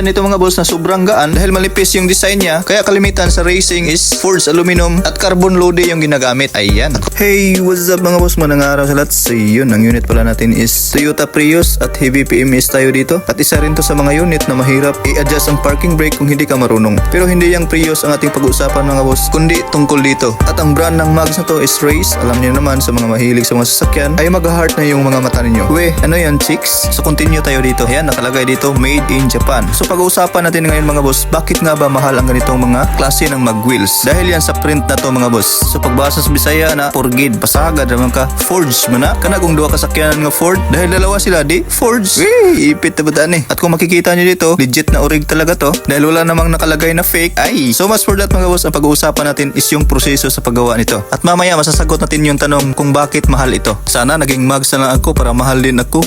Gaya nito mga boss na sobrang gaan dahil malipis yung design niya, kaya kalimitan sa racing is forged aluminum at carbon lode yung ginagamit. Ayan. Hey, what's up mga boss? Magandang araw sa lahat. So yun, ang unit pala natin is Toyota Prius at heavy PMS tayo dito. At isa rin to sa mga unit na mahirap i-adjust ang parking brake kung hindi ka marunong. Pero hindi yung Prius ang ating pag-uusapan mga boss, kundi tungkol dito. At ang brand ng mags na to is Race. Alam niyo naman sa mga mahilig sa mga sasakyan ay mag-heart na yung mga mata ninyo. Ano yan chicks? So continue tayo dito. Ayan, nakalagay dito Made in Japan. So pag-uusapan natin ngayon mga boss, bakit nga ba mahal ang ganitong mga klase ng mag wheels? Dahil yan sa print na to mga boss. So pagbasa sa Bisaya na porgid, pasagad naman ka, forged mo na. Kana kung duha kasakyanan nga Ford, dahil dalawa sila di forged. Ipit na ba At kung makikita nyo dito, legit na orig talaga to. Dahil wala namang nakalagay na fake. So much for that mga boss. Ang pag-uusapan natin is yung proseso sa paggawa nito. At mamaya masasagot natin yung tanong kung bakit mahal ito. Sana naging mags na lang ako para mahal din ako.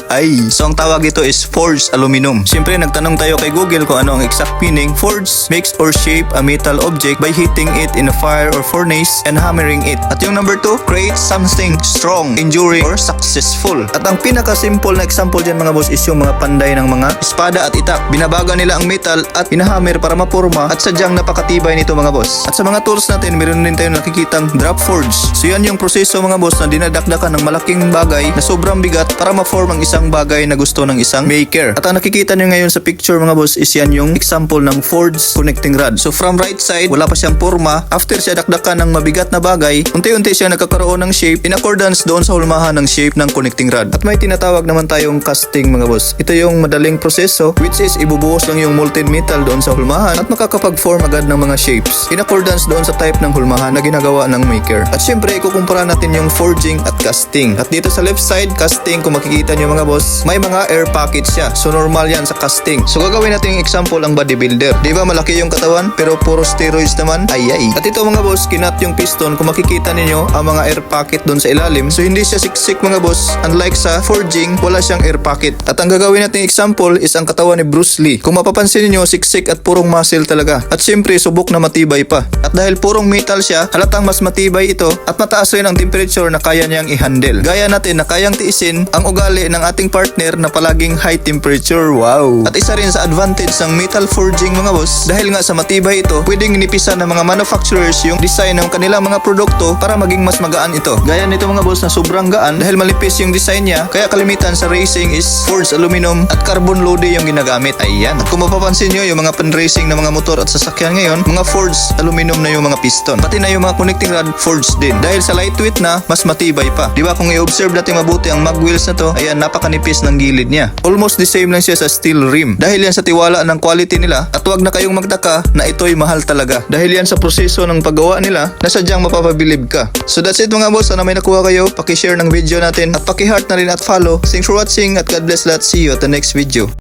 So ang tawag ito is forged aluminum. Siyempre nagtanong tayo kay Google kung ano ang exact meaning. Forged makes or shape a metal object by heating it in a fire or furnace and hammering it. At yung number 2, create something strong, enduring, or successful. At ang pinaka-simple na example dyan mga boss is yung mga panday ng mga espada at itak. Binabaga nila ang metal at pinahammer para mapurma at sadyang napakatibay nito mga boss. At sa mga tools natin, meron din tayong nakikitang drop forge. So yan yung proseso mga boss na dinadakdakan ng malaking bagay na sobrang bigat para ma-form ang isang bagay na gusto ng isang maker. At ang nakikita nyo ngayon sa picture mga boss is yan yung example ng forged connecting rod. So from right side, wala pa siyang forma. After siya dakdakan ng mabigat na bagay, unti-unti siya nagkakaroon ng shape in accordance doon sa hulmahan ng shape ng connecting rod. At may tinatawag naman tayong casting mga boss. Ito yung madaling proseso which is ibubuhos lang yung molten metal doon sa hulmahan at makakapag-form agad ng mga shapes in accordance doon sa type ng hulmahan na ginagawa ng maker. At syempre, ikukumpara natin yung forging at casting. At dito sa left side, casting, kung makikita nyo mga boss, may mga air pockets siya. So normal yan sa casting. So gagawin natin yung example ang bodybuilder. Di ba malaki yung katawan pero puro steroids naman? At ito mga boss, kinat yung piston. Kung makikita ninyo ang mga air pocket doon sa ilalim. So hindi siya siksik mga boss. Unlike sa forging, wala siyang air pocket. At ang gagawin natin example is ang katawan ni Bruce Lee. Kung mapapansin niyo, siksik at purong muscle talaga. At syempre, subok na matibay pa. At dahil purong metal siya, halatang mas matibay ito at mataas rin ang temperature na kaya niyang i-handle. Gaya natin na kayang tiisin ang ugali ng ating partner na palaging high temperature. At isa rin sa advantage ng metal forging mga boss, dahil nga sa matibay ito, pwedeng inipisan ng mga manufacturers yung design ng kanilang mga produkto para maging mas magaan ito. Gaya nito mga boss na sobrang gaan dahil malipis yung design niya, kaya kalimitan sa racing is forged aluminum at carbon lode yung ginagamit. At kung mapapansin nyo, yung mga pan-racing na mga motor at sasakyan ngayon, mga forged aluminum na yung mga piston. Pati na yung mga connecting rod forged din. Dahil sa lightweight na, mas matibay pa. Diba kung i-observe natin mabuti ang mag wheels na to, ayan, napakanipis ng gilid niya. Almost the same lang siya sa steel rim. Dahil yan sa tiwala ng quality nila, at wag na kayong magtaka na ito'y mahal talaga. Dahil yan sa proseso ng paggawa nila na sadyang mapapabilib ka. So that's it mga boss. Sana may nakuha kayo. Paki-share ng video natin at paki-heart na rin at follow. Thanks for watching at God bless lahat. See you at the next video.